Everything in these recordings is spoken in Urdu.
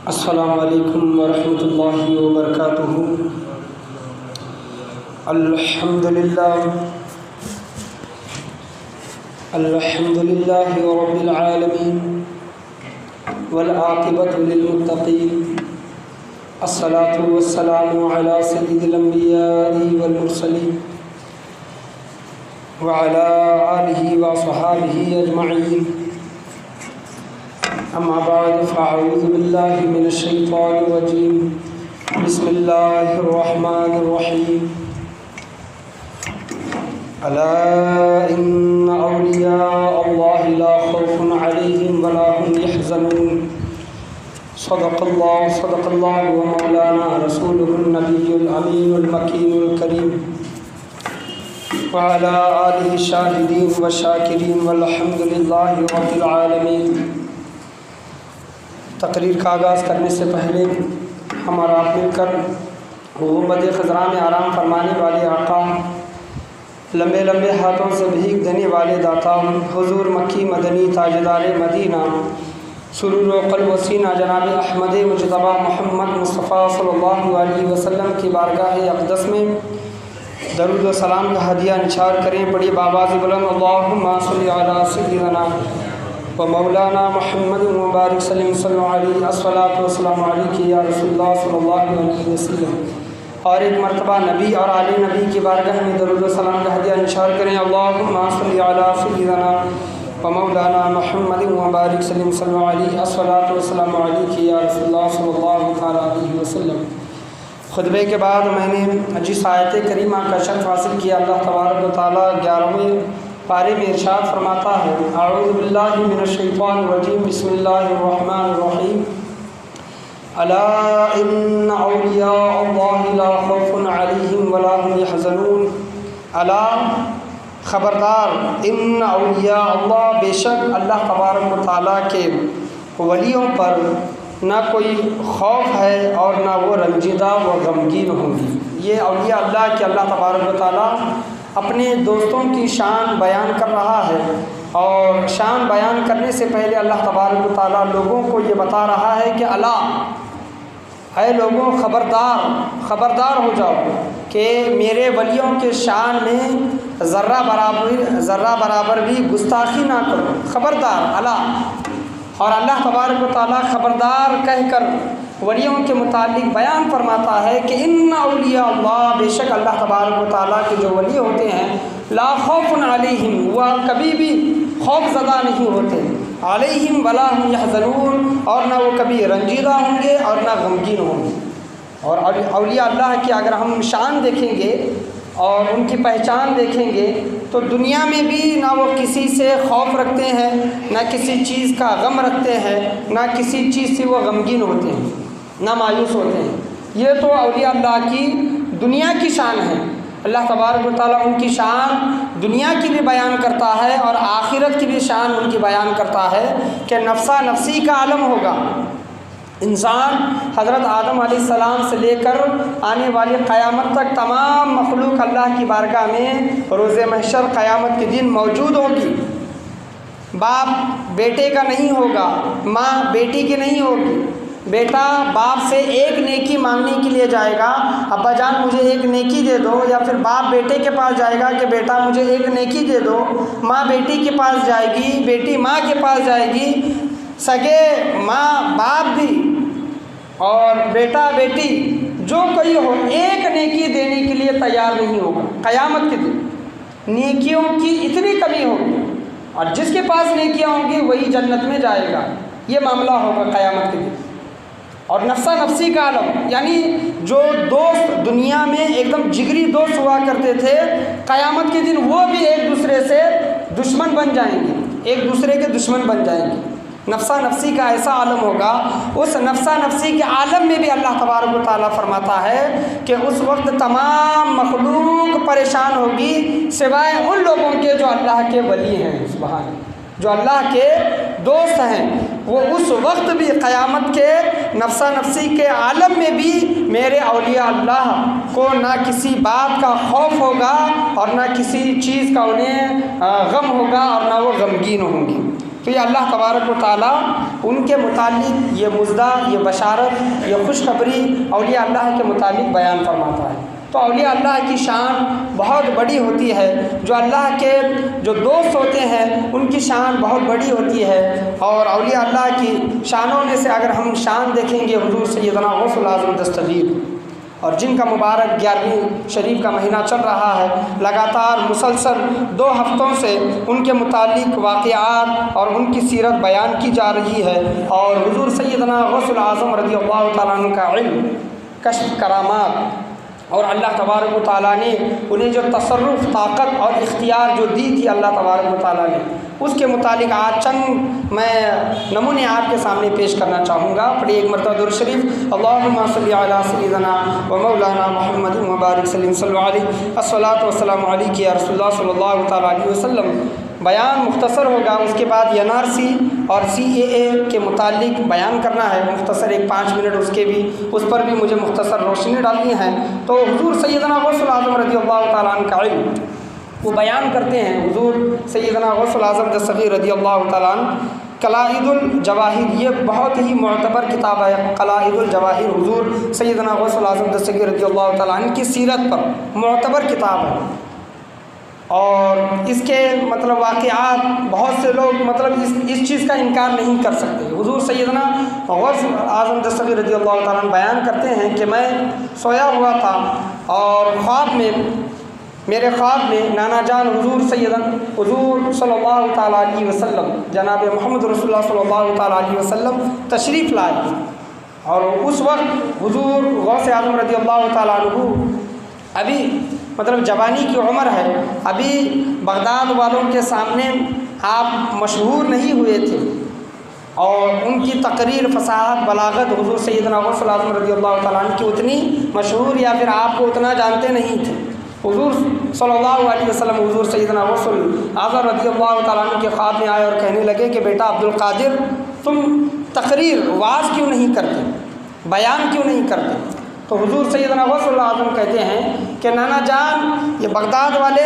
السلام علیکم ورحمۃ اللہ وبرکاتہ۔ الحمد للہ رب العالمین والعاقبۃ للمتقین، الصلاۃ والسلام علی سید الانبیاء والمرسلین وعلی آلہ وصحابہ اجمعین، اما بعد فاعوذ باللہ من الشیطان الرجیم، بسم اللہ الرحمن الرحیم۔ الا ان اولیاء اللہ لا خوف علیہم ولا هم يحزنون، صدق اللہ ومولانا رسولہ النبی الامین المکین الکریم، وعلی آلہ الشاہدین والشاکرین والحمد للہ رب العالمین۔ تقریر کا آغاز کرنے سے پہلے ہم اور آپ مل کر غربت خضراء میں آرام فرمانے والے آقا، لمبے لمبے ہاتھوں سے بھیک دینے والے داتا، حضور مکی مدنی تاجدار مدینہ سرور و قلب و سینہ جناب احمد مجتبی محمد مصطفیٰ صلی اللہ علیہ وسلم کی بارگاہ اقدس میں درود و سلام کا ہدیہ نچھار کریں۔ پڑھی بآواز بلند اللہم صلی علی سیدنا و مولانا محمد مبارک سلیم صلی اللہ علیہ الصلاۃ والسلام علیک یا رسول اللہ صلی اللہ علیہ وسلم۔ اور ایک مرتبہ نبی اور آل نبی کی بارگاہ میں درود و سلام کا ہدیہ نچھار کریں۔ اللہم صلی علی سیدنا و مولانا محمد مبارک سلیم صلی اللہ علیہ الصلاۃ والسلام علیک یا رسول اللہ صلی اللہ تعالیٰ علیہ وسلم۔ خطبے کے بعد میں نے جس آیت کریمہ کا شرف حاصل کیا، اللہ تبارک و تعالیٰ 11ویں پارے میں ارشاد فرماتا ہے، اعوذ باللہ من الشیطان الرجیم، بسم اللہ الرحمن الرحیم۔ الا ان اولیاء اللہ لا خوف علیہم ولا هم يحزنون، الا خبردار، ان اولیاء اللہ، بے شک اللہ تبارک و تعالیٰ کے ولیوں پر نہ کوئی خوف ہے اور نہ وہ رنجیدہ و غمگین ہوں گی۔ یہ اولیاء اللہ کے اللہ تبارک و تعالیٰ اپنے دوستوں کی شان بیان کر رہا ہے، اور شان بیان کرنے سے پہلے اللہ تبارک و تعالیٰ لوگوں کو یہ بتا رہا ہے کہ الا، اے لوگوں، خبردار ہو جاؤ کہ میرے ولیوں کے شان میں ذرہ برابر بھی گستاخی نہ کرو، خبردار، الا۔ اور اللہ تبارک و تعالیٰ خبردار کہہ کر ولیوں کے متعلق بیان فرماتا ہے کہ ان اولیاء اللہ، بے شک اللہ تبارک و تعالیٰ کے جو ولی ہوتے ہیں، لا خوف علیہم، وہ کبھی بھی خوف زدہ نہیں ہوتے، علیہم ولا هم يحزنون، اور نہ وہ کبھی رنجیدہ ہوں گے اور نہ غمگین ہوں گے۔ اور اولیاء اللہ کی اگر ہم شان دیکھیں گے اور ان کی پہچان دیکھیں گے تو دنیا میں بھی نہ وہ کسی سے خوف رکھتے ہیں، نہ کسی چیز کا غم رکھتے ہیں، نہ کسی چیز سے وہ غمگین ہوتے ہیں، نہ مایوس ہوتے ہیں۔ یہ تو اولیاء اللہ کی دنیا کی شان ہے۔ اللہ تبارک و تعالیٰ ان کی شان دنیا کی بھی بیان کرتا ہے اور آخرت کی بھی شان ان کی بیان کرتا ہے کہ نفسا نفسی کا عالم ہوگا۔ انسان حضرت آدم علیہ السلام سے لے کر آنے والی قیامت تک تمام مخلوق اللہ کی بارگاہ میں روز محشر قیامت کے دن موجود ہوگی۔ باپ بیٹے کا نہیں ہوگا، ماں بیٹی کی نہیں ہوگی۔ بیٹا باپ سے ایک نیکی مانگنے کے لیے جائے گا، ابا جان مجھے ایک نیکی دے دو، یا پھر باپ بیٹے کے پاس جائے گا کہ بیٹا مجھے ایک نیکی دے دو۔ ماں بیٹی کے پاس جائے گی، بیٹی ماں کے پاس جائے گی، سگے ماں باپ بھی اور بیٹا بیٹی جو کوئی ہو ایک نیکی دینے کے لیے تیار نہیں ہوگا۔ قیامت کے دن نیکیوں کی اتنی کمی ہوگی، اور جس کے پاس نیکیاں ہوں گی وہی جنت میں جائے گا۔ یہ معاملہ ہوگا قیامت کے دن۔ اور نفسا نفسی کا عالم، یعنی جو دوست دنیا میں ایک دم جگری دوست ہوا کرتے تھے، قیامت کے دن وہ بھی ایک دوسرے سے دشمن بن جائیں گے، ایک دوسرے کے دشمن بن جائیں گے۔ نفسا نفسی کا ایسا عالم ہوگا، اس نفسا نفسی کے عالم میں بھی اللہ تبارک و تعالیٰ فرماتا ہے کہ اس وقت تمام مخلوق پریشان ہوگی سوائے ان لوگوں کے جو اللہ کے ولی ہیں، سبحان، جو اللہ کے دوست ہیں۔ وہ اس وقت بھی قیامت کے نفسا نفسی کے عالم میں بھی میرے اولیاء اللہ کو نہ کسی بات کا خوف ہوگا اور نہ کسی چیز کا انہیں غم ہوگا اور نہ وہ غمگین ہوں گی۔ تو یہ اللہ تبارک و تعالیٰ ان کے متعلق یہ مژدہ، یہ بشارت، یہ خوشخبری اولیاء اللہ کے متعلق بیان فرماتا ہے۔ تو اولیاء اللہ کی شان بہت بڑی ہوتی ہے، جو اللہ کے جو دوست ہوتے ہیں ان کی شان بہت بڑی ہوتی ہے۔ اور اولیاء اللہ کی شانوں میں سے اگر ہم شان دیکھیں گے حضور سیدنا غوث الاعظم دستگیر، اور جن کا مبارک 11ویں شریف کا مہینہ چل رہا ہے، لگاتار مسلسل 2 ہفتوں سے ان کے متعلق واقعات اور ان کی سیرت بیان کی جا رہی ہے، اور حضور سیدنا غوث الاعظم رضی اللہ تعالیٰ عنہ کا علم، کشف، کرامات، اور اللہ تبارک و تعالیٰ نے انہیں جو تصرف، طاقت اور اختیار جو دی تھی اللہ تبارک و تعالیٰ نے، اس کے متعلق آج چند میں نمونے آپ کے سامنے پیش کرنا چاہوں گا۔ پڑھیے ایک مرتبہ درود شریف، اللہم صلی علی سیدنا و مولانا محمد مبارک صلی اللہ علیہ، الصلاۃ والسلام علیک یا رسول اللہ صلی اللہ تعالیٰ علیہ وسلم۔ بیان مختصر ہوگا، اس کے بعد NRC اور CAA کے متعلق بیان کرنا ہے، مختصر 5 منٹ اس پر بھی مجھے مختصر روشنی ڈالنی ہے۔ تو حضور سیدنا غوث الاعظم رضی اللہ تعالیٰ عنہ کا علم وہ بیان کرتے ہیں۔ حضور سیدنا غوث الاعظم دستگیر رضی اللہ تعالیٰ عنہ قلائد الجواہر، یہ بہت ہی معتبر کتاب ہے، قلائد الجواہر، حضور سیدنا غوث الاعظم دستگیر رضی اللہ تعالیٰ عنہ کی سیرت پر معتبر کتاب ہے، اور اس کے واقعات بہت سے لوگ اس چیز کا انکار نہیں کر سکتے۔ حضور سیدنا غوث اعظم دستگیر رضی اللہ تعالیٰ عنہ بیان کرتے ہیں کہ میں سویا ہوا تھا، اور میرے خواب میں نانا جان حضور صلی اللہ تعالیٰ علیہ وسلم، جناب محمد رسول اللہ صلی اللہ تعالیٰ علیہ وسلم تشریف لائے، اور اس وقت حضور غوث اعظم رضی اللہ تعالیٰ عنہ ابھی جوانی کی عمر ہے، ابھی بغداد والوں کے سامنے آپ مشہور نہیں ہوئے تھے، اور ان کی تقریر، فصاحت، بلاغت حضور سیدنا غوث الاعظم رضی اللہ تعالیٰ عنہ کی اتنی مشہور یا پھر آپ کو اتنا جانتے نہیں تھے۔ حضور صلی اللہ علیہ وسلم حضور سیدنا غوث الاعظم رضی اللہ تعالیٰ عنہ کے خواب میں آئے اور کہنے لگے کہ بیٹا عبدالقادر، تم تقریر، وعظ کیوں نہیں کرتے، بیان کیوں نہیں کرتے؟ تو حضور سیدنا غوث الاعظم کہتے ہیں کہ نانا جان، یہ بغداد والے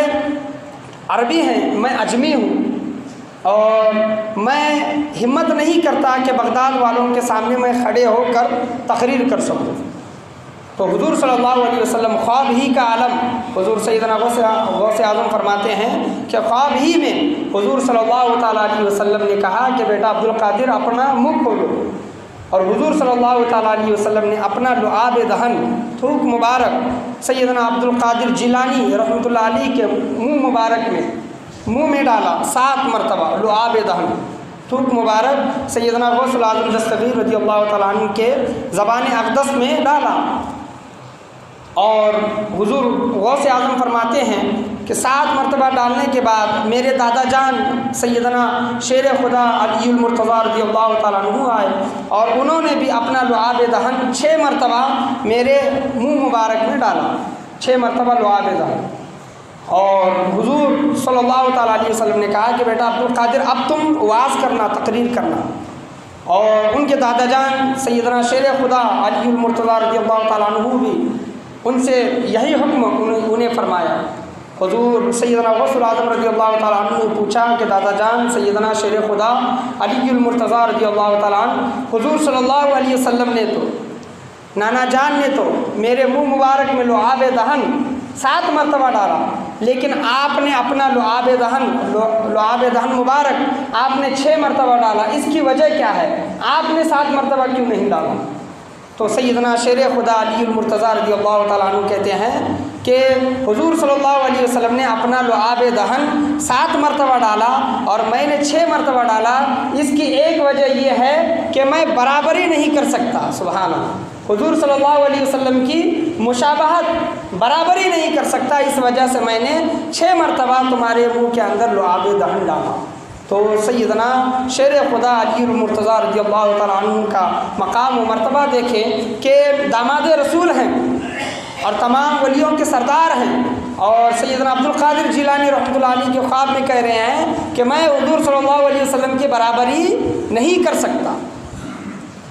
عربی ہیں، میں اجمی ہوں، اور میں ہمت نہیں کرتا کہ بغداد والوں کے سامنے میں کھڑے ہو کر تقریر کر سکوں۔ تو حضور صلی اللہ علیہ وسلم خواب ہی کا عالم، حضور سیدنا غوث اعظم فرماتے ہیں کہ خواب ہی میں حضور صلی اللہ تعالیٰ علیہ وسلم نے کہا کہ بیٹا عبدالقادر اپنا منہ کھولو، اور حضور صلی اللہ تعالیٰ علیہ وسلم نے اپنا لعاب دہن، تھوک مبارک سیدنا عبدالقادر جیلانی رحمۃ اللہ علیہ کے منہ مبارک میں ڈالا 7 مرتبہ، لعاب دہن، تھوک مبارک سیدنا غوث الاعظم دستگیر رضی اللہ تعالیٰ عنہ کے زبان اقدس میں ڈالا۔ اور حضور غوث اعظم فرماتے ہیں کہ 7 مرتبہ ڈالنے کے بعد میرے دادا جان سیدنا شیر خدا علی المرتضیٰ رضی اللہ تعالیٰ عنہ آئے، اور انہوں نے بھی اپنا لعاب دہن 6 مرتبہ میرے منہ مبارک میں ڈالا، 6 مرتبہ لعاب دہن۔ اور حضور صلی اللہ تعالیٰ علیہ وسلم نے کہا کہ بیٹا عبدالقادر، اب تم وعظ کرنا، تقریر کرنا۔ اور ان کے دادا جان سیدنا شیر خدا علی المرتضیٰ رضی اللہ تعالیٰ عنہ بھی ان سے یہی حکم انہیں فرمایا۔ حضور سیدنا غوث الاعظم رضی اللہ تعالیٰ عنہ نے پوچھا کہ دادا جان سیدنا شیر خدا علی المرتضیٰ رضی اللہ تعالیٰ عنہ، حضور صلی اللہ علیہ وسلم نے تو، نانا جان نے تو میرے منہ مبارک میں لعاب دہن 7 مرتبہ ڈالا، لیکن آپ نے اپنا لعاب دہن مبارک آپ نے 6 مرتبہ ڈالا، اس کی وجہ کیا ہے؟ آپ نے 7 مرتبہ کیوں نہیں ڈالا؟ تو سیدنا شیر خدا علی المرتضیٰ رضی اللہ تعالیٰ عنہ کہتے ہیں کہ حضور صلی اللہ علیہ وسلم نے اپنا لعاب دہن 7 مرتبہ ڈالا اور میں نے 6 مرتبہ ڈالا، اس کی ایک وجہ یہ ہے کہ میں برابری نہیں کر سکتا۔ سبحان اللہ، حضور صلی اللہ علیہ وسلم کی مشابہت برابری نہیں کر سکتا، اس وجہ سے میں نے 6 مرتبہ تمہارے منہ کے اندر لعاب دہن ڈالا۔ تو سیدنا شیر خدا علی المرتضیٰ رضی اللہ تعالیٰ عنہ کا مقام و مرتبہ دیکھیں کہ داماد رسول ہیں اور تمام ولیوں کے سردار ہیں، اور سیدنا عبدالقادر جیلانی رحمۃ اللہ علیہ کے خواب میں کہہ رہے ہیں کہ میں حضور صلی اللہ علیہ وسلم کی برابری نہیں کر سکتا،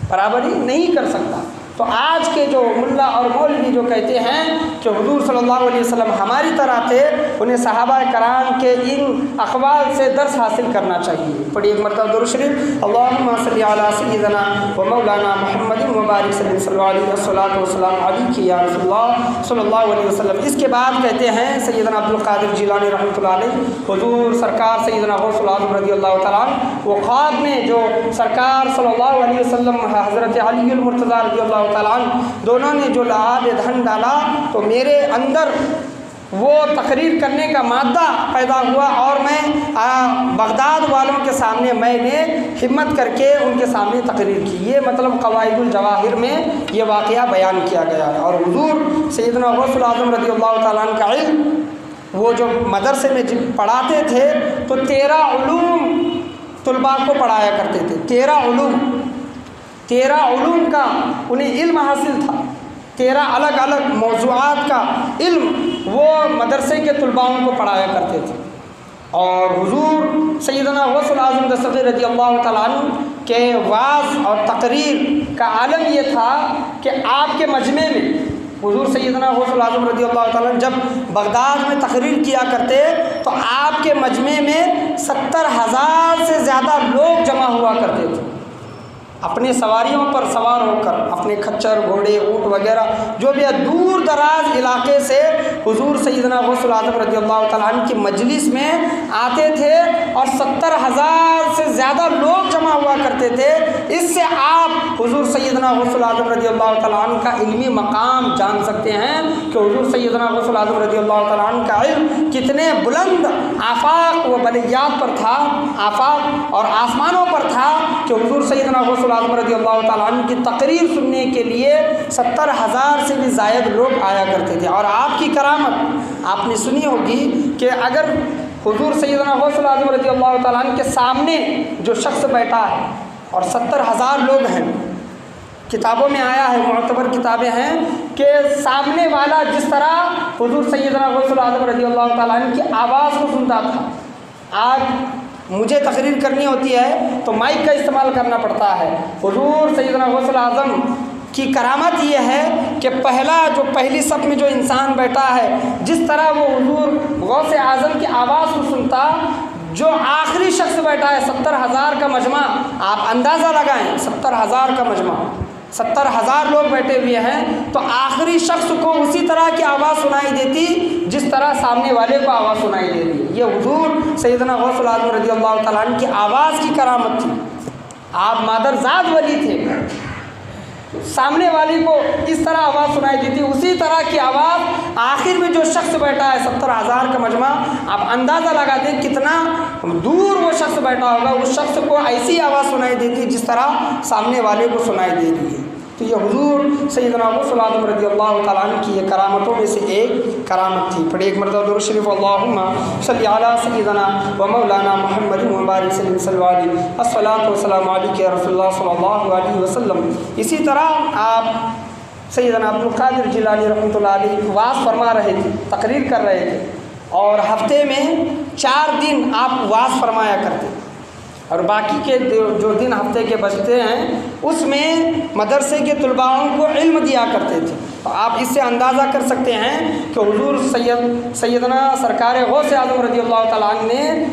برابری نہیں کر سکتا۔ تو آج کے جو ملا اور مولوی جو کہتے ہیں کہ حضور صلی اللہ علیہ وسلم ہماری طرح تھے، انہیں صحابہ کرام کے ان اقوال سے درس حاصل کرنا چاہیے۔ پڑھی ایک مرتبہ درود شریف، اللہم صلی علی سیدنا و مولانا محمد مبارک صلی اللہ علیہ وسلم علیہ یا رسول اللہ صلی اللہ علیہ وسلم۔ اس کے بعد کہتے ہیں سیدنا عبدالقادر جیلانی رحمۃ اللہ علیہ، حضور سرکار سیدنا غوث العظم رضی اللہ تعالیٰ عنہ، وہ خواب میں جو سرکار صلی اللہ علیہ وسلم حضرت علی المرتضیٰ رضی اللہ تعالیٰ عنہ دونوں نے جو لعاب دہن ڈالا تو میرے اندر وہ تقریر کرنے کا مادہ پیدا ہوا، اور میں بغداد والوں کے سامنے میں نے ہمت کر کے ان کے سامنے تقریر کی۔ یہ مطلب قواعد الجواہر میں یہ واقعہ بیان کیا گیا ہے۔ اور حضور سیدنا غوث العظم رضی اللہ تعالیٰ عنہ کا علم، وہ جو مدرسے میں جب پڑھاتے تھے تو 13 علوم طلباء کو پڑھایا کرتے تھے۔ 13 علوم کا انہیں علم حاصل تھا، 13 الگ الگ موضوعات کا علم وہ مدرسے کے طلباء کو پڑھایا کرتے تھے۔ اور حضور سیدنا غوث العظم دستگیر رضی اللہ تعالیٰ عنہ کے وعظ اور تقریر کا عالم یہ تھا کہ آپ کے مجمع میں حضور سیدنا غوث العظم رضی اللہ تعالیٰ عنہ جب بغداد میں تقریر کیا کرتے تو آپ کے مجمع میں 70,000 سے زیادہ لوگ جمع ہوا کرتے تھے، اپنے سواریوں پر سوار ہو کر، اپنے کھچر گھوڑے اونٹ وغیرہ جو بھی دور دراز علاقے سے حضور سیدنا غوث العظم رضی اللہ تعالیٰ عنہ کی مجلس میں آتے تھے، اور 70,000 سے زیادہ لوگ جمع ہوا کرتے تھے۔ اس سے آپ حضور سیدنا غوث العظم رضی اللہ تعالیٰ عنہ کا علمی مقام جان سکتے ہیں کہ حضور سیدنا غوث العظم رضی اللہ تعالیٰ عنہ کا علم کتنے بلند آفاق و بلیات پر تھا، آفاق اور آسمانوں پر تھا، کہ حضور سیدنا غوث العظم رضی اللہ تعالیٰ عنہ کی تقریر سننے کے لیے 70,000 سے بھی زائد لوگ آیا کرتے تھے۔ اور آپ کی کرامت آپ نے سنی ہوگی کہ اگر حضور سیدنا غوث العظم رضی اللہ تعالیٰ عنہ کے سامنے جو شخص بیٹھا ہے اور 70,000 لوگ ہیں، کتابوں میں آیا ہے، معتبر کتابیں ہیں کہ سامنے والا جس طرح حضور سیدنا غوث العظم رضی اللہ تعالیٰ عنہ کی آواز کو سنتا تھا، آج مجھے تقریر کرنی ہوتی ہے تو مائک کا استعمال کرنا پڑتا ہے۔ حضور سیدنا غوث العظم کی کرامت یہ ہے کہ پہلی صف میں جو انسان بیٹھا ہے، جس طرح وہ حضور غوث اعظم کی آواز کو سنتا، جو آخری شخص بیٹھا ہے 70,000 کا مجمع، آپ اندازہ لگائیں 70,000 کا مجمع، 70,000 لوگ بیٹھے ہوئے ہیں، تو آخری شخص کو اسی طرح کی آواز سنائی دیتی جس طرح سامنے والے کو آواز سنائی دیتی۔ یہ حضور سیدنا غوث العظم رضی اللہ تعالیٰ عنہ کی آواز کی کرامت تھی۔ آپ مادرزاد ولی تھے، سامنے والی کو اس طرح آواز سنائی دیتی، اسی طرح کی آواز آخر میں جو شخص بیٹھا ہے 70,000 کا مجمع، آپ اندازہ لگا دیں کتنا دور وہ شخص بیٹھا ہوگا، اس شخص کو ایسی آواز سنائی دیتی جس طرح سامنے والے کو سنائی دے رہی ہے۔ تو یہ حضور سیدنا غوث العظم رضی اللہ تعالیٰ عنہ کی یہ کرامتوں میں سے ایک کرامت تھی۔ پڑھی ایک مرتبہ درود شریف، اللہم صلی علی سیدنا و مولانا محمد مبارک صلی اللہ علیہ الصلاۃ والسلام علیک یا رسول اللہ صلی اللہ علیہ وسلم۔ اسی طرح آپ سیدنا عبدالقادر جیلانی رحمۃ اللہ علیہ وعظ فرما رہے تھے، تقریر کر رہے تھے، اور ہفتے میں 4 دن آپ وعظ فرمایا کرتے، اور باقی کے جو دن ہفتے کے بچتے ہیں اس میں مدرسے کے طلباؤں کو علم دیا کرتے تھے۔ تو آپ اس سے اندازہ کر سکتے ہیں کہ حضور سیدنا سرکار غوث اعظم رضی اللہ تعالیٰ عنہ نے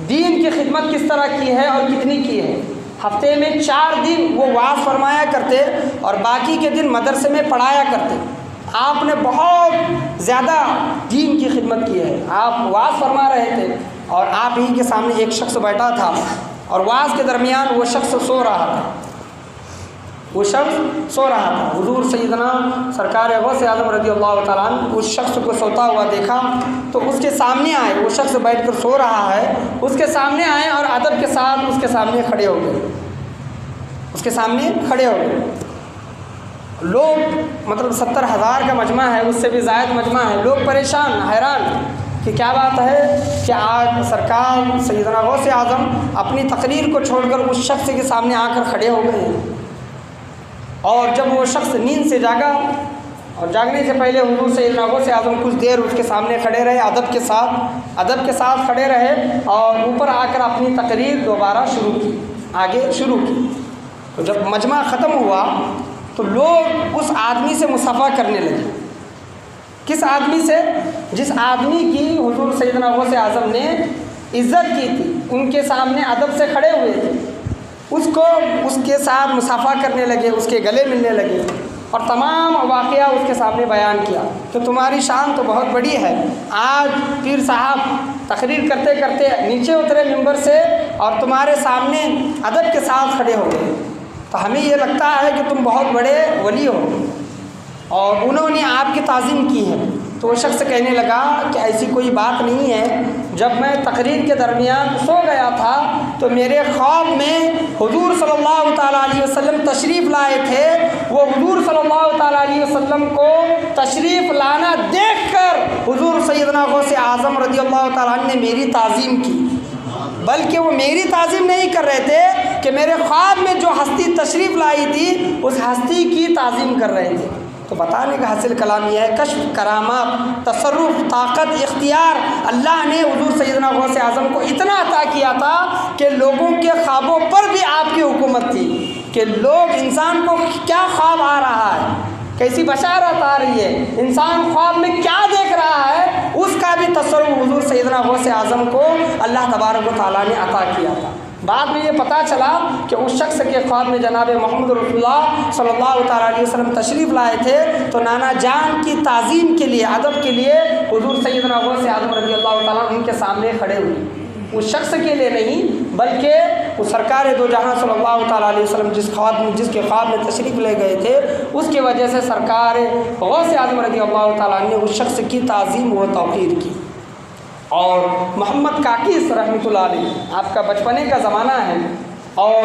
دین کی خدمت کس طرح کی ہے اور کتنی کی ہے۔ ہفتے میں 4 دن وہ وعظ فرمایا کرتے اور باقی کے دن مدرسے میں پڑھایا کرتے۔ آپ نے بہت زیادہ دین کی خدمت کی ہے۔ آپ وعظ فرما رہے تھے اور آپ ہی کے سامنے ایک شخص بیٹھا تھا، اور وعظ کے درمیان وہ شخص سو رہا تھا، حضور سیدنا سرکار غوث اعظم رضی اللہ تعالیٰ عنہ اس شخص کو سوتا ہوا دیکھا تو اس کے سامنے آئے، وہ شخص بیٹھ کر سو رہا ہے، اس کے سامنے آئے اور ادب کے ساتھ اس کے سامنے کھڑے ہو گئے۔ لوگ مطلب 70,000 کا مجمع ہے، اس سے بھی زائد مجمع ہے، لوگ پریشان حیران کہ کیا بات ہے کہ آج سرکار سیدنا غوث اعظم اپنی تقریر کو چھوڑ کر اس شخص کے سامنے آ کر کھڑے ہو گئے ہیں۔ اور جب وہ شخص نیند سے جاگا اور جاگنے سے پہلے حضور سیدنا غوث اعظم کچھ دیر اس کے سامنے کھڑے رہے، ادب کے ساتھ کھڑے رہے، اور اوپر آ کر اپنی تقریر دوبارہ شروع کی۔ تو جب مجمع ختم ہوا تو لوگ اس آدمی سے مصافحہ کرنے لگے۔ کس آدمی سے؟ جس آدمی کی حضور سیدنا غوث اعظم نے عزت کی تھی، ان کے سامنے ادب سے کھڑے ہوئے تھے، اس کے ساتھ مصافحہ کرنے لگے، اس کے گلے ملنے لگے اور تمام واقعہ اس کے سامنے بیان کیا کہ تمہاری شان تو بہت بڑی ہے۔ آج پیر صاحب تقریر کرتے کرتے نیچے اترے ممبر سے اور تمہارے سامنے ادب کے ساتھ کھڑے ہو گئے، تو ہمیں یہ لگتا ہے کہ تم بہت بڑے ولی ہو، اور انہوں نے آپ کی تعظیم کی ہے۔ تو وہ شخص کہنے لگا کہ ایسی کوئی بات نہیں ہے، جب میں تقریر کے درمیان سو گیا تھا تو میرے خواب میں حضور صلی اللہ تعالیٰ علیہ وسلم تشریف لائے تھے، وہ حضور صلی اللہ تعالیٰ علیہ وسلم کو تشریف لانا دیکھ کر حضور سیدنا غوث اعظم رضی اللہ تعالیٰ عنہ نے میری تعظیم کی، بلکہ وہ میری تعظیم نہیں کر رہے تھے کہ میرے خواب میں جو ہستی تشریف لائی تھی اس ہستی کی تعظیم کر رہے تھے۔ تو بتانے کا حاصل کلام یہ ہے، کشف، کرامات، تصرف، طاقت، اختیار اللہ نے حضور سیدنا غوث اعظم کو اتنا عطا کیا تھا کہ لوگوں کے خوابوں پر بھی آپ کی حکومت تھی، کہ لوگ انسان کو کیا خواب آ رہا ہے، کیسی بشارت آ رہی ہے، انسان خواب میں کیا دیکھ رہا ہے، اس کا بھی تصرف حضور سیدنا غوث اعظم کو اللہ تبارک و تعالیٰ نے عطا کیا تھا۔ بعد میں یہ پتہ چلا کہ اس شخص کے خواب میں جناب محمد رسول اللہ صلی اللہ تعالیٰ علیہ وسلم تشریف لائے تھے، تو نانا جان کی تعظیم کے لیے، ادب کے لیے حضور سیدنا غوث اعظم رضی اللہ تعالیٰ ان کے سامنے کھڑے ہوئے، اس شخص کے لیے نہیں بلکہ وہ سرکار دو جہاں صلی اللہ تعالیٰ علیہ وسلم جس کے خواب میں تشریف لے گئے تھے، اس کی وجہ سے سرکار غوث اعظم رضی اللہ تعالیٰ نے اس شخص کی تعظیم و توقیر کی۔ اور محمد کاکیس رحمۃ اللہ علیہ، آپ کا بچپنے کا زمانہ ہے، اور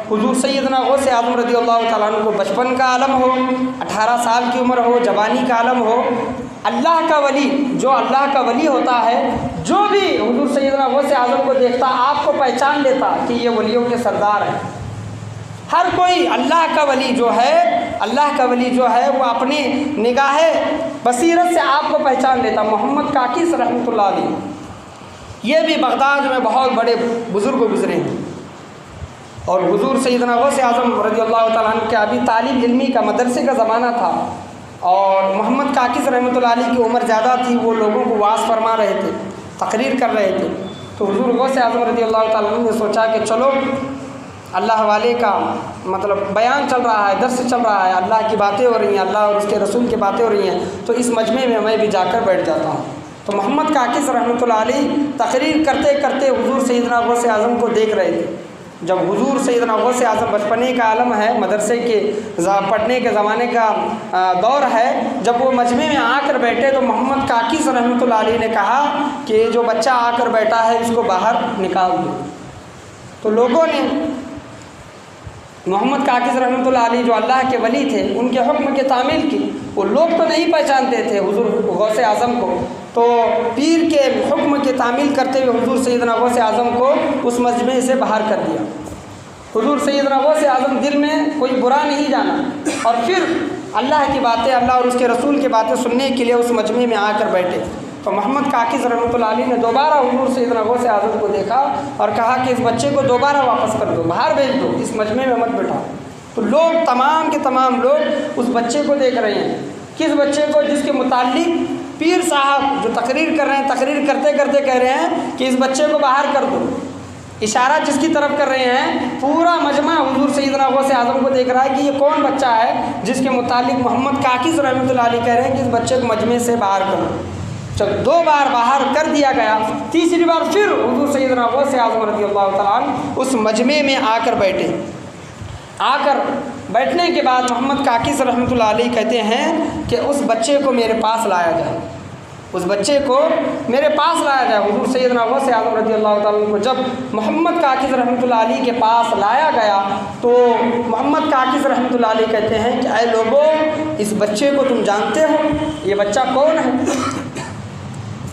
حضور سیدنا غوث اعظم رضی اللہ تعالیٰ عنہ کو بچپن کا عالم ہو، 18 سال کی عمر ہو، جوانی کا عالم ہو، اللہ کا ولی، جو اللہ کا ولی ہوتا ہے، جو بھی حضور سیدنا غوث اعظم کو دیکھتا آپ کو پہچان لیتا کہ یہ ولیوں کے سردار ہیں۔ ہر کوئی اللہ کا ولی جو ہے وہ اپنی نگاہ بصیرت سے آپ کو پہچان لیتا۔ محمد کاکیس رحمۃ اللہ علیہ یہ بھی بغداد میں بہت بڑے بزرگ گزرے ہیں، اور حضور سیدنا غوث اعظم رضی اللہ تعالیٰ عنہ کے ابھی طالب علمی کا مدرسے کا زمانہ تھا، اور محمد کاکیس رحمۃ اللہ علیہ کی عمر زیادہ تھی، وہ لوگوں کو واعظ فرما رہے تھے، تقریر کر رہے تھے۔ تو حضور غوث اعظم رضی اللہ تعالیٰ عنہ نے سوچا کہ چلو اللہ والے کا بیان چل رہا ہے، درس چل رہا ہے، اللہ کی باتیں ہو رہی ہیں، اللہ اور اس کے رسول کی باتیں ہو رہی ہیں، تو اس مجمع میں میں بھی جا کر بیٹھ جاتا ہوں۔ تو محمد کاکیس رحمۃ اللہ علیہ تقریر کرتے کرتے حضور سیدنا غوث اعظم کو دیکھ رہے تھے۔ جب حضور سیدنا غوث اعظم بچپنے کا عالم ہے، مدرسے کے پڑھنے کے زمانے کا دور ہے، جب وہ مجمع میں آ کر بیٹھے تو محمد کاکیس رحمۃ اللہ علیہ نے کہا کہ جو بچہ آ کر بیٹھا ہے اس کو باہر نکال دو۔ تو لوگوں نے محمد کاکیس رحمۃ اللہ علیہ جو اللہ کے ولی تھے ان کے حکم کی تعمیل کی، وہ لوگ تو نہیں پہچانتے تھے حضور غوث اعظم کو، تو پیر کے حکم کی تعمیل کرتے ہوئے حضور سیدنا غوث اعظم کو اس مجمع سے باہر کر دیا۔ حضور سیدنا غوث اعظم دل میں کوئی برا نہیں جانا، اور پھر اللہ کی باتیں، اللہ اور اس کے رسول کی باتیں سننے کے لیے اس مجمع میں آ کر بیٹھے۔ تو محمد کاکیس رحمۃ اللہ علیہ نے دوبارہ حضور سیدنا غوث اعظم کو دیکھا اور کہا کہ اس بچے کو دوبارہ واپس کر دو، باہر بھیج دو، اس مجمع میں مت بٹھاؤ۔ تو لوگ، تمام کے تمام لوگ اس بچے کو دیکھ رہے ہیں، کس بچے کو؟ جس کے متعلق پیر صاحب جو تقریر کر رہے ہیں، تقریر کرتے کرتے کہہ رہے ہیں کہ اس بچے کو باہر کر دو، اشارہ جس کی طرف کر رہے ہیں، پورا مجمع حضور سیدنا غوث اعظم کو دیکھ رہا ہے کہ یہ کون بچہ ہے جس کے متعلق محمد کاکیس رحمۃ اللہ علیہ کہہ رہے ہیں کہ اس بچے کو مجمع سے باہر کرو۔ جب 2 بار باہر کر دیا گیا، تیسری بار پھر حضور سیدنا غوث اعظم رضی اللہ تعالیٰ عنہ اس مجمع میں آ کر بیٹھے۔ آ کر بیٹھنے کے بعد محمد کاکیس رحمۃ اللہ علیہ کہتے ہیں کہ اس بچے کو میرے پاس لایا جائے، اس بچے کو میرے پاس لایا جائے۔ حضور سیدنا غوث اعظم رضی اللہ تعالیٰ عنہ کو جب محمد کاکیس رحمۃ اللہ علیہ کے پاس لایا گیا تو محمد کاکیس رحمۃ اللہ علیہ کہتے ہیں کہ اے لوگوں، اس بچے کو تم جانتے ہو؟ یہ بچہ کون ہے؟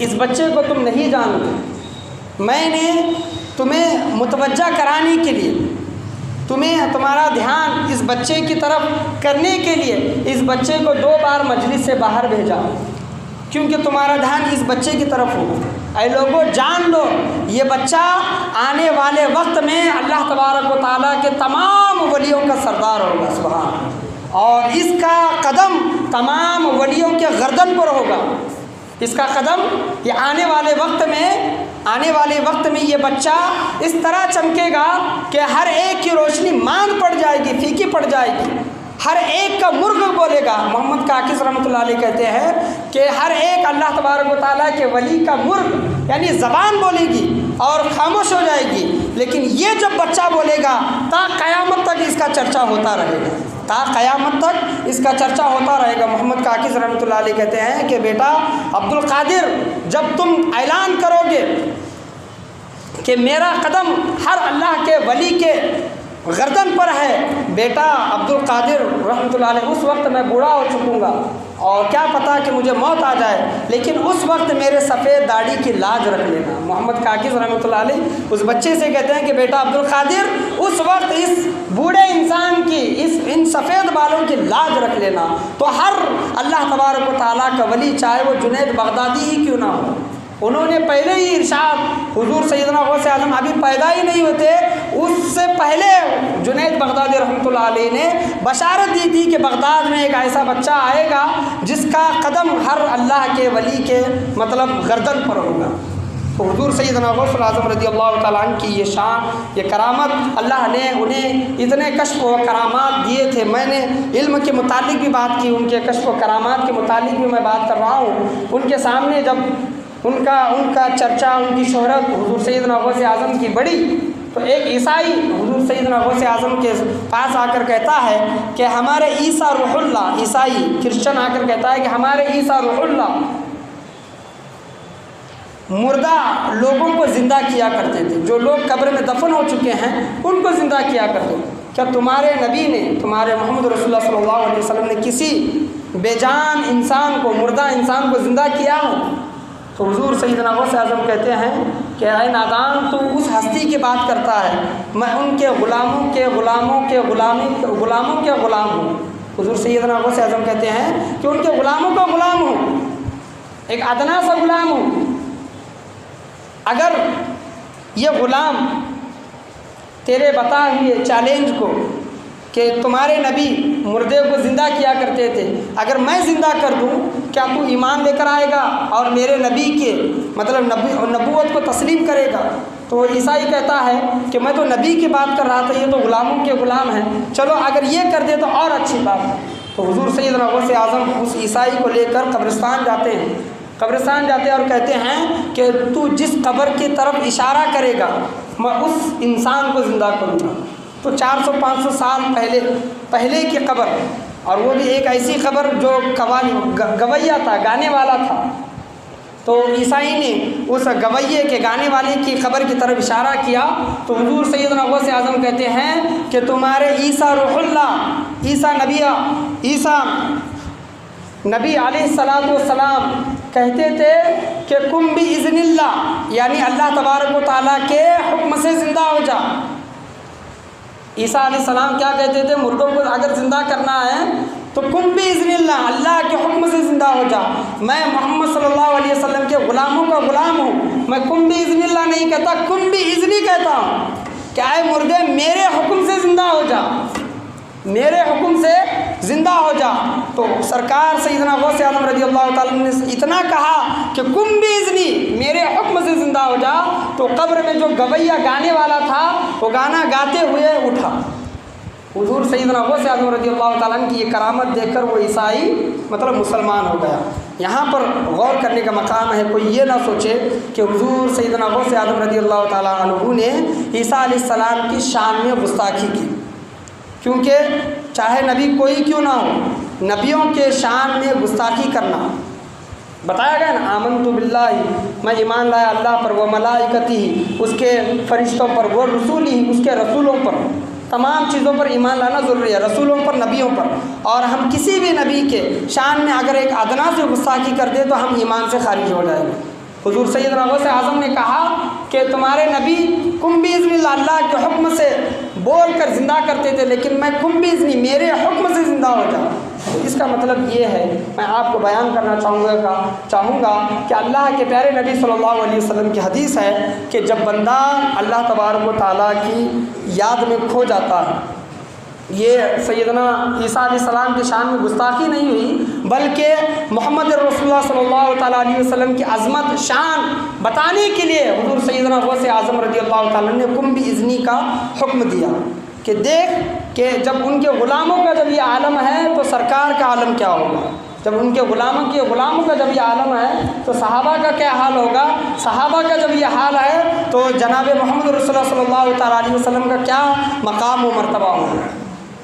اس بچے کو تم نہیں جانتے، میں نے تمہیں متوجہ کرانے کے لیے، تمہارا دھیان اس بچے کی طرف کرنے کے لیے اس بچے کو 2 بار مجلس سے باہر بھیجا، کیونکہ تمہارا دھیان اس بچے کی طرف ہو۔ اے لوگوں، جان لو یہ بچہ آنے والے وقت میں اللہ تبارک و تعالیٰ کے تمام ولیوں کا سردار ہوگا، سبحان، اور اس کا قدم تمام ولیوں کے گردن پر ہوگا۔ اس کا قدم یہ آنے والے وقت میں یہ بچہ اس طرح چمکے گا کہ ہر ایک کی روشنی ماند پڑ جائے گی، پھیکی پڑ جائے گی، ہر ایک کا مرغ بولے گا۔ محمد کاکس رحمۃ اللہ علیہ کہتے ہیں کہ ہر ایک اللہ تبارک و تعالیٰ کے ولی کا مرغ یعنی زبان بولے گی اور خاموش ہو جائے گی، لیکن یہ جب بچہ بولے گا تا قیامت تک اس کا چرچا ہوتا رہے گا، تا قیامت تک اس کا چرچا ہوتا رہے گا۔ محمد کاکس رحمۃ اللہ علیہ کہتے ہیں کہ بیٹا عبد القادر، جب تم اعلان کرو گے کہ میرا قدم ہر اللہ کے ولی کے گردن پر ہے، بیٹا عبد القادر رحمۃ اللہ علیہ، اس وقت میں بوڑھا ہو چکوں گا اور کیا پتہ کہ مجھے موت آ جائے، لیکن اس وقت میرے سفید داڑھی کی لاج رکھ لینا۔ محمد کاکس رحمۃ اللہ علیہ اس بچے سے کہتے ہیں کہ بیٹا عبد القادر، اس وقت اس بوڑھے انسان کی ان سفید بالوں کی لاج رکھ لینا، تو ہر اللہ تبارک و تعالیٰ کا ولی، چاہے وہ جنید بغدادی ہی کیوں نہ ہو، انہوں نے پہلے ہی ارشاد، حضور سیدنا غوث اعظم ابھی پیدا ہی نہیں ہوتے، اس سے پہلے جنید بغدادی رحمۃ اللہ علیہ نے بشارت دی تھی کہ بغداد میں ایک ایسا بچہ آئے گا جس کا قدم ہر اللہ کے ولی کے مطلب گردن پر ہوگا۔ تو حضور سیدنا غوث اعظم رضی اللہ تعالیٰ عنہ کی یہ شان، یہ کرامت، اللہ نے انہیں اتنے کشف و کرامات دیے تھے۔ میں نے علم کے متعلق بھی بات کی، ان کے کشف و کرامات کے متعلق بھی میں بات کر رہا ہوں۔ ان کے سامنے جب ان کا چرچا، ان کی شہرت حضور سیدنا غوث اعظم کی بڑی، تو ایک عیسائی حضور سیدنا غوث اعظم کے پاس آ کر کہتا ہے کہ ہمارے عیسیٰ روح اللہ، عیسائی کرسچن آ کر کہتا ہے کہ ہمارے عیسیٰ روح اللہ مردہ لوگوں کو زندہ کیا کرتے تھے، جو لوگ قبر میں دفن ہو چکے ہیں ان کو زندہ کیا کرتے تھے، کیا تمہارے نبی نے، تمہارے محمد رسول اللہ صلی اللہ علیہ وسلم نے کسی بے جان انسان کو، مردہ انسان کو زندہ کیا ہو؟ تو حضور سیدنا غوث اعظم کہتے ہیں کہ اے نادان، تو اس ہستی کی بات کرتا ہے، میں ان کے غلاموں کے غلام ہوں۔ حضور سیدنا غوث اعظم کہتے ہیں کہ ان کے غلاموں کا غلام ہوں، ایک ادنا سا غلام ہوں۔ اگر یہ غلام تیرے بتا ہوئے چیلنج کو کہ تمہارے نبی مردے کو زندہ کیا کرتے تھے، اگر میں زندہ کر دوں کیا تو ایمان لے کر آئے گا اور میرے نبی کے مطلب نبوت کو تسلیم کرے گا؟ تو عیسائی کہتا ہے کہ میں تو نبی کی بات کر رہا تھا، یہ تو غلاموں کے غلام ہیں، چلو اگر یہ کر دے تو اور اچھی بات ہے۔ تو حضور سیدنا غوث اعظم اس عیسائی کو لے کر قبرستان جاتے ہیں اور کہتے ہیں کہ تو جس قبر کی طرف اشارہ کرے گا میں اس انسان کو زندہ کروں گا۔ تو 400-500 سال پہلے کی قبر، اور وہ بھی ایک ایسی قبر جو گویا تھا، گانے والا تھا، تو عیسائی نے اس گویے کے گانے والے کی قبر کی طرف اشارہ کیا۔ تو حضور سیدنا غوث اعظم کہتے ہیں کہ تمہارے عیسیٰ روح اللہ، عیسیٰ نبی علیہ الصلوۃ والسلام کہتے تھے کہ کم باذن اللہ، یعنی اللہ تبارک و تعالیٰ کے حکم سے زندہ ہو جا۔ عیسیٰ علیہ السلام کیا کہتے تھے؟ مردوں کو اگر زندہ کرنا ہے تو کم باذن اللہ، اللہ کے حکم سے زندہ ہو جا۔ میں محمد صلی اللہ علیہ وسلم کے غلاموں کا غلام ہوں، میں کم باذن اللہ نہیں کہتا، کم باذنی کہتا ہوں کہ اے مردے میرے حکم سے زندہ ہو جا، میرے حکم سے زندہ ہو جا۔ تو سرکار سیدنا غوث اعظم رضی اللہ تعالیٰ نے اتنا کہا کہ کم باذنی، میرے حکم سے زندہ ہو جا، تو قبر میں جو گویا گانے والا تھا وہ گانا گاتے ہوئے اٹھا۔ حضور سیدنا غوث اعظم رضی اللہ تعالیٰ کی یہ کرامت دیکھ کر وہ عیسائی مطلب مسلمان ہو گیا۔ یہاں پر غور کرنے کا مقام ہے، کوئی یہ نہ سوچے کہ حضور سیدنا غوث اعظم رضی اللہ تعالیٰ عنہ نے عیسیٰ علیہ السلام کی شان میں گستاخی کی، کیونکہ چاہے نبی کوئی کیوں نہ ہو، نبیوں کے شان میں گستاخی کرنا بتایا گیا نا، آمنت باللہ، میں ایمان لایا اللہ پر، وہ ملائکتی، اس کے فرشتوں پر، وہ رسولی، اس کے رسولوں پر، تمام چیزوں پر ایمان لانا ضروری ہے، رسولوں پر، نبیوں پر۔ اور ہم کسی بھی نبی کے شان میں اگر ایک ادنا سے گستاخی کر دیں تو ہم ایمان سے خارج ہو جائیں گے۔ حضور سیدنا غوث اعظم نے کہا کہ تمہارے نبی کم باذن اللہ، اللہ کے حکم سے بول کر زندہ کرتے تھے، لیکن میں کم باذنی، میرے حکم سے زندہ ہو جاؤں۔ اس کا مطلب یہ ہے، میں آپ کو بیان کرنا چاہوں گا کہ اللہ کے پیارے نبی صلی اللہ علیہ وسلم کی حدیث ہے کہ جب بندہ اللہ تبارک و تعالیٰ کی یاد میں کھو جاتا ہے، یہ سیدنا عیسیٰ علیہ السلام کی شان میں گستاخی نہیں ہوئی، بلکہ محمد رسول اللہ صلی اللہ تعالیٰ علیہ وسلم کی عظمت شان بتانے کے لیے حضور سیدنا غوث اعظم رضی اللہ تعالیٰ نے کم باذنی کا حکم دیا کہ دیکھ کہ جب ان کے غلاموں کا جب یہ عالم ہے تو سرکار کا عالم کیا ہوگا، جب ان کے غلاموں کا جب یہ عالم ہے تو صحابہ کا کیا حال ہوگا، صحابہ کا جب یہ حال ہے تو جناب محمد رسول اللہ صلی اللہ تعالیٰ علیہ وسلم کا کیا مقام و مرتبہ ہوگا۔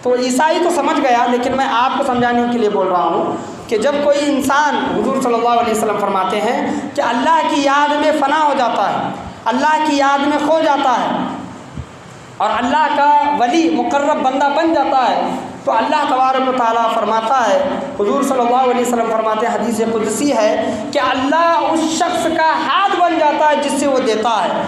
تو عیسائی تو سمجھ گیا، لیکن میں آپ کو سمجھانے کے لیے بول رہا ہوں کہ جب کوئی انسان، حضور صلی اللہ علیہ وسلم فرماتے ہیں کہ اللہ کی یاد میں فنا ہو جاتا ہے، اللہ کی یاد میں کھو جاتا ہے اور اللہ کا ولی مقرب بندہ بن جاتا ہے، تو اللہ تبارک و تعالیٰ فرماتا ہے، حضور صلی اللہ علیہ وسلم فرماتے ہیں، حدیث قدسی ہے کہ اللہ اس شخص کا ہاتھ بن جاتا ہے جس سے وہ دیتا ہے،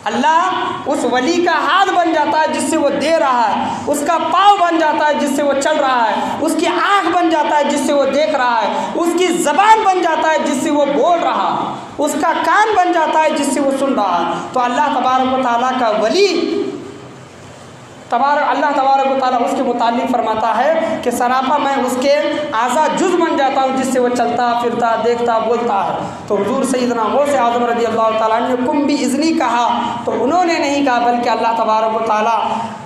اللہ اس ولی کا ہاتھ بن جاتا ہے جس سے وہ دے رہا ہے، اس کا پاؤں بن جاتا ہے جس سے وہ چل رہا ہے، اس کی آنکھ بن جاتا ہے جس سے وہ دیکھ رہا ہے، اس کی زبان بن جاتا ہے جس سے وہ بول رہا ہے، اس کا کان بن جاتا ہے جس سے وہ سن رہا ہے۔ تو اللہ تبارک و تعالیٰ کا ولی اللہ تبارک و تعالیٰ اس کے متعلق فرماتا ہے کہ سراپا میں اس کے اعضاء جز بن جاتا ہوں جس سے وہ چلتا پھرتا دیکھتا بولتا ہے۔ تو حضور سیدنا غوث اعظم رضی اللہ تعالیٰ نے کم باذنی کہا تو انہوں نے نہیں کہا، بلکہ اللہ تبارک و تعالیٰ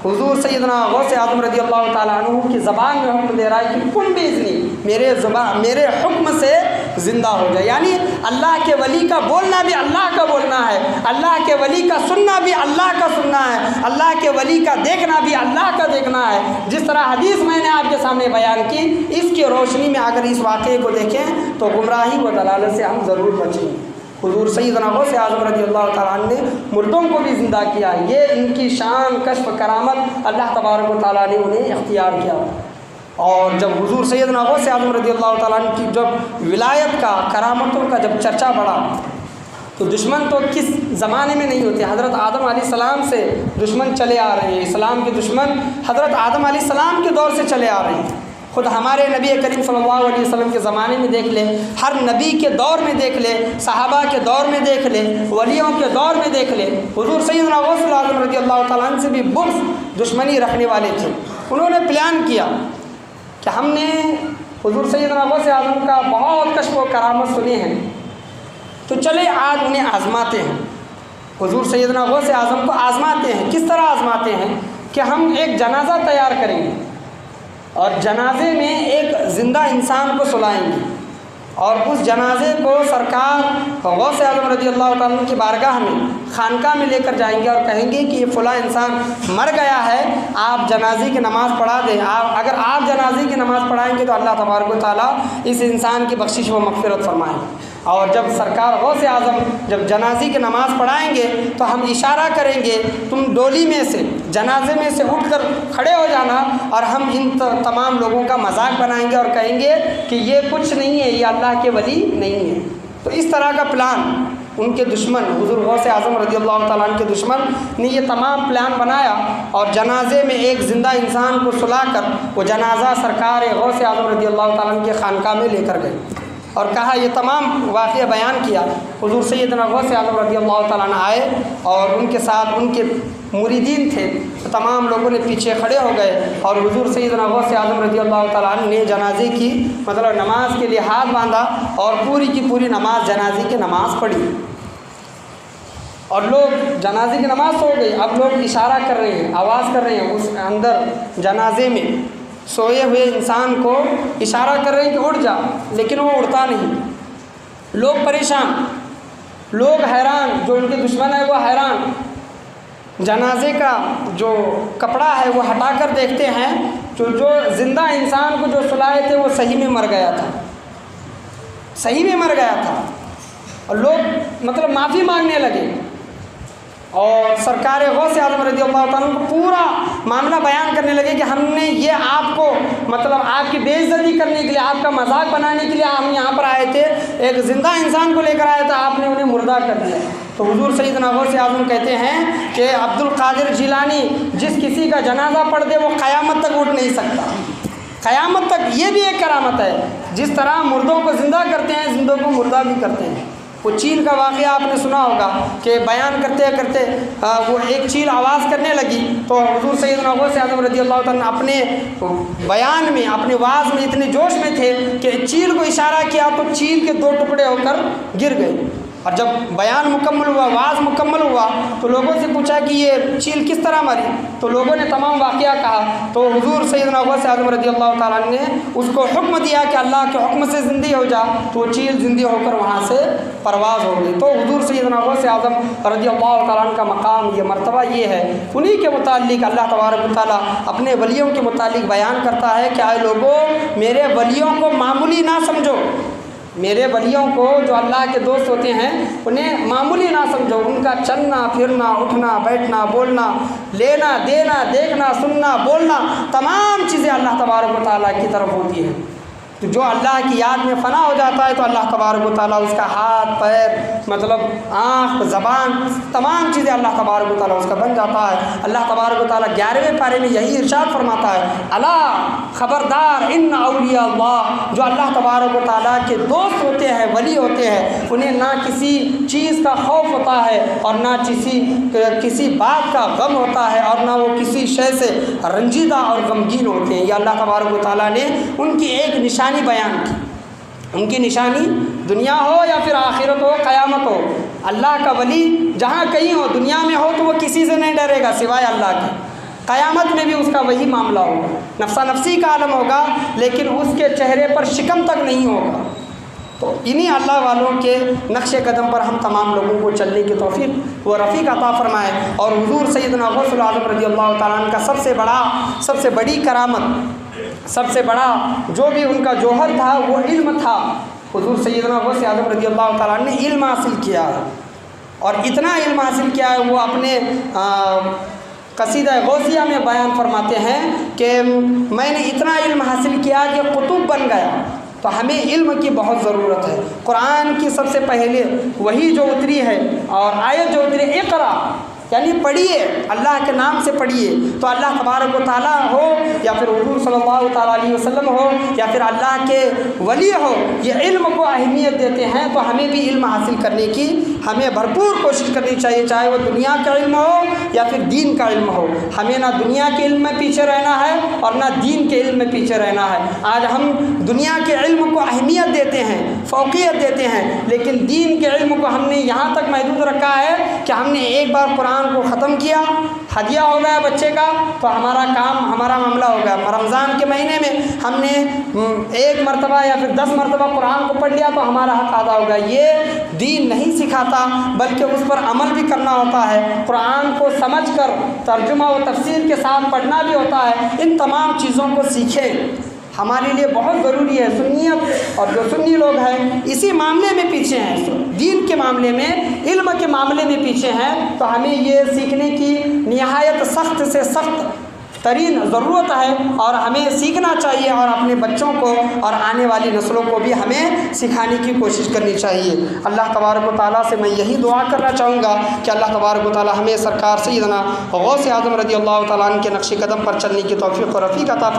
حضور سیدنا غوث اعظم رضی اللہ تعالیٰ عنہ کی زبان میں حکم دے رہا ہے کہ کم باذنی، میرے حکم سے زندہ ہو جائے، یعنی اللہ کے ولی کا بولنا بھی اللہ کا بولنا ہے، اللہ کے ولی کا سننا بھی اللہ کا سننا ہے، اللہ کے ولی کا دیکھنا بھی اللہ کا دیکھنا ہے۔ جس طرح حدیث میں نے آپ کے سامنے بیان کی، اس کی روشنی میں اگر اس واقعے کو دیکھیں تو گمراہی و دلالت سے ہم ضرور بچیں۔ حضور سیدنا غوث اعظم رضی اللہ تعالیٰ عنہ نے مردوں کو بھی زندہ کیا، یہ ان کی شان کشف کرامت اللہ تبارک و تعالیٰ نے انہیں اختیار کیا۔ اور جب حضور سیدنا غوث اعظم رضی اللہ تعالیٰ عنہ کی جب ولایت کا کرامتوں کا جب چرچا بڑھا تو دشمن تو کس زمانے میں نہیں ہوتے، حضرت آدم علیہ السلام سے دشمن چلے آ رہے ہیں، اسلام کے دشمن حضرت آدم علیہ السلام کے دور سے چلے آ رہے ہیں۔ خود ہمارے نبی کریم صلی اللہ علیہ وسلم کے زمانے میں دیکھ لیں، ہر نبی کے دور میں دیکھ لیں، صحابہ کے دور میں دیکھ لیں، ولیوں کے دور میں دیکھ لیں، حضور سیدنا غوث اعظم رضی اللہ تعالیٰ عنہ سے بھی بغض دشمنی رکھنے والے تھے۔ انہوں نے پلان کیا کہ ہم نے حضور سیدنا غوث اعظم کا بہت کشف و کرامت سنے ہیں، تو چلے آج انہیں آزماتے ہیں۔ حضور سیدنا غوث اعظم کو آزماتے ہیں۔ کس طرح آزماتے ہیں کہ ہم ایک جنازہ تیار کریں گے اور جنازے میں ایک زندہ انسان کو سلائیں گے اور اس جنازے کو سرکار غوث اعظم رضی اللہ تعالیٰ کی بارگاہ میں خانقاہ میں لے کر جائیں گے اور کہیں گے کہ یہ فلاں انسان مر گیا ہے، آپ جنازے کی نماز پڑھا دیں۔ اگر آپ جنازے کی نماز پڑھائیں گے تو اللہ تبارک و تعالیٰ اس انسان کی بخشش و مغفرت فرمائیں گے۔ اور جب سرکار غوث اعظم جب جنازے کی نماز پڑھائیں گے تو ہم اشارہ کریں گے، تم ڈولی میں سے جنازے میں سے اٹھ کر کھڑے ہو جانا، اور ہم ان تمام لوگوں کا مذاق بنائیں گے اور کہیں گے کہ یہ کچھ نہیں ہے، یہ اللہ کے ولی نہیں ہے۔ تو اس طرح کا پلان ان کے دشمن حضور غوث اعظم رضی اللہ تعالیٰ عنہ کے دشمن نے یہ تمام پلان بنایا اور جنازے میں ایک زندہ انسان کو سلا کر وہ جنازہ سرکار غوث اعظم رضی اللہ تعالیٰ عنہ کے خانقاہ میں لے کر گئے اور کہا، یہ تمام واقعہ بیان کیا۔ حضور سیدنا غوث اعظم رضی اللہ تعالیٰ عنہ آئے اور ان کے ساتھ ان کے مریدین تھے، تو تمام لوگوں نے پیچھے کھڑے ہو گئے اور حضور سیدنا غوث اعظم رضی اللہ تعالیٰ عنہ نے جنازے کی نماز کے لیے ہاتھ باندھا اور پوری کی پوری نماز جنازے کی نماز پڑھی اور لوگ جنازے کی نماز ہو گئی۔ اب لوگ اشارہ کر رہے ہیں، آواز کر رہے ہیں، اس اندر جنازے میں سوئے ہوئے انسان کو اشارہ کر رہے ہیں کہ اٹھ جا، لیکن وہ اٹھتا نہیں۔ لوگ پریشان، لوگ حیران، جو ان کے دشمن ہے وہ حیران۔ جنازے کا جو کپڑا ہے وہ ہٹا کر دیکھتے ہیں، جو زندہ انسان کو جو سلائے تھے وہ صحیح میں مر گیا تھا، صحیح میں مر گیا تھا۔ اور لوگ معافی مانگنے لگے اور سرکار غوث اعظم رضی اللہ تعالیٰ کو پورا معاملہ بیان کرنے لگے کہ ہم نے یہ آپ کو آپ کی بے عزتی کرنے کے لیے، آپ کا مذاق بنانے کے لیے ہم یہاں پر آئے تھے، ایک زندہ انسان کو لے کر آئے تھے، آپ نے انہیں مردہ کر دیا۔ تو حضور سیدنا غوث اعظم کہتے ہیں کہ عبد القادر جیلانی جس کسی کا جنازہ پڑھ دے وہ قیامت تک اٹھ نہیں سکتا، قیامت تک۔ یہ بھی ایک کرامت ہے، جس طرح مردوں کو زندہ کرتے ہیں، زندوں کو مردہ بھی کرتے ہیں۔ وہ چیل کا واقعہ آپ نے سنا ہوگا کہ بیان کرتے کرتے وہ ایک چیل آواز کرنے لگی تو حضور سیدنا غوث اعظم رضی اللہ تعالیٰ اپنے بیان میں اپنے واعظ میں اتنے جوش میں تھے کہ چیل کو اشارہ کیا تو چیل کے 2 ٹکڑے ہو کر گر گئے۔ اور جب بیان مکمل ہوا، واعظ مکمل ہوا تو لوگوں سے پوچھا کہ یہ چیل کس طرح مری، تو لوگوں نے تمام واقعہ کہا۔ تو حضور سیدنا غوث اعظم رضی اللہ تعالیٰ نے اس کو حکم دیا کہ اللہ کے حکم سے زندہ ہو جا، تو وہ چیل زندہ ہو کر وہاں سے پرواز ہو گئی۔ تو حضور سیدنا غوث اعظم رضی اللہ تعالیٰ کا مقام، یہ مرتبہ یہ ہے، انہی کے متعلق اللہ تبارک و تعالیٰ اپنے ولیوں کے متعلق بیان کرتا ہے کہ اے لوگوں، میرے ولیوں کو معمولی نہ سمجھو، میرے ولیوں کو جو اللہ کے دوست ہوتے ہیں انہیں معمولی نہ سمجھو، ان کا چلنا پھرنا اٹھنا بیٹھنا بولنا لینا دینا دیکھنا سننا بولنا تمام چیزیں اللہ تبارک و تعالیٰ کی طرف ہوتی ہیں۔ تو جو اللہ کی یاد میں فنا ہو جاتا ہے تو اللہ تبارک و تعالیٰ اس کا ہاتھ پیر مطلب آنکھ زبان تمام چیزیں اللہ تبارک و تعالیٰ اس کا بن جاتا ہے۔ اللہ تبارک و تعالیٰ 11ویں پارے میں یہی ارشاد فرماتا ہے، الا خبردار ان اولیاء اللہ، جو اللہ تبارک و تعالیٰ کے دوست ہوتے ہیں ولی ہوتے ہیں انہیں نہ کسی چیز کا خوف ہوتا ہے اور نہ کسی بات کا غم ہوتا ہے اور نہ وہ کسی شے سے رنجیدہ اور غمگین ہوتے ہیں۔ یہ اللہ تبارک و تعالیٰ نے ان کی ایک نشانی بیان کی۔ ان کی نشانی دنیا ہو یا پھر آخرت ہو قیامت ہو، اللہ کا ولی جہاں کہیں ہو، دنیا میں ہو تو وہ کسی سے نہیں ڈرے گا سوائے اللہ کے، قیامت میں بھی اس کا وہی معاملہ ہوگا، نفسا نفسی کا عالم ہوگا لیکن اس کے چہرے پر شکم تک نہیں ہوگا۔ تو انہی اللہ والوں کے نقش قدم پر ہم تمام لوگوں کو چلنے کی توفیق و رفیق عطا فرمائے۔ اور حضور سیدنا غوث اعظم رضی اللہ تعالیٰ عنہ کا سب سے بڑی کرامت، سب سے بڑا جو بھی ان کا جوہر تھا وہ علم تھا۔ حضور سیدنا غوث اعظم رضی اللہ تعالیٰ نے علم حاصل کیا ہے، اور اتنا علم حاصل کیا ہے وہ اپنے قصیدہ غوثیہ میں بیان فرماتے ہیں کہ میں نے اتنا علم حاصل کیا کہ قطب بن گیا۔ تو ہمیں علم کی بہت ضرورت ہے۔ قرآن کی سب سے پہلے وہی جو اتری ہے اور آیت جو اتری اقرا یعنی پڑھیے، اللہ کے نام سے پڑھیے، تو اللہ تبارک و تعالیٰ ہو یا پھر حضور صلی اللہ تعالیٰ علیہ وسلم ہو یا پھر اللہ کے ولی ہو، یہ علم کو اہمیت دیتے ہیں۔ تو ہمیں بھی علم حاصل کرنے کی ہمیں بھرپور کوشش کرنی چاہیے، چاہے وہ دنیا کا علم ہو یا پھر دین کا علم ہو۔ ہمیں نہ دنیا کے علم میں پیچھے رہنا ہے اور نہ دین کے علم میں پیچھے رہنا ہے۔ آج ہم دنیا کے علم کو اہمیت دیتے ہیں، فوقیت دیتے ہیں، لیکن دین کے علم کو ہم نے یہاں تک محدود رکھا ہے کہ ہم نے ایک بار قرآن کو ختم کیا، ہدیہ ہو گیا بچے کا، تو ہمارا کام ہمارا معاملہ ہو گیا۔ رمضان کے مہینے میں ہم نے 1 مرتبہ یا پھر 10 مرتبہ قرآن کو پڑھ لیا تو ہمارا حق ادا ہو گیا۔ یہ دین نہیں سکھاتا، بلکہ اس پر عمل بھی کرنا ہوتا ہے۔ قرآن کو سمجھ کر ترجمہ و تفسیر کے ساتھ پڑھنا بھی ہوتا ہے۔ ان تمام چیزوں کو سیکھیں، ہمارے لیے بہت ضروری ہے۔ سنیت اور جو سنی لوگ ہیں اسی معاملے میں پیچھے ہیں، دین کے معاملے میں علم کے معاملے میں پیچھے ہیں، تو ہمیں یہ سیکھنے کی نہایت سخت سے سخت ترین ضرورت ہے اور ہمیں سیکھنا چاہیے، اور اپنے بچوں کو اور آنے والی نسلوں کو بھی ہمیں سکھانے کی کوشش کرنی چاہیے۔ اللہ تبارک و تعالیٰ سے میں یہی دعا کرنا چاہوں گا کہ اللہ تبارک و تعالیٰ ہمیں سرکار سیدنا غوث اعظم رضی اللہ تعالیٰ عنہ کے نقش قدم پر چلنے کی توفیق و رفیق عطا فرمائے۔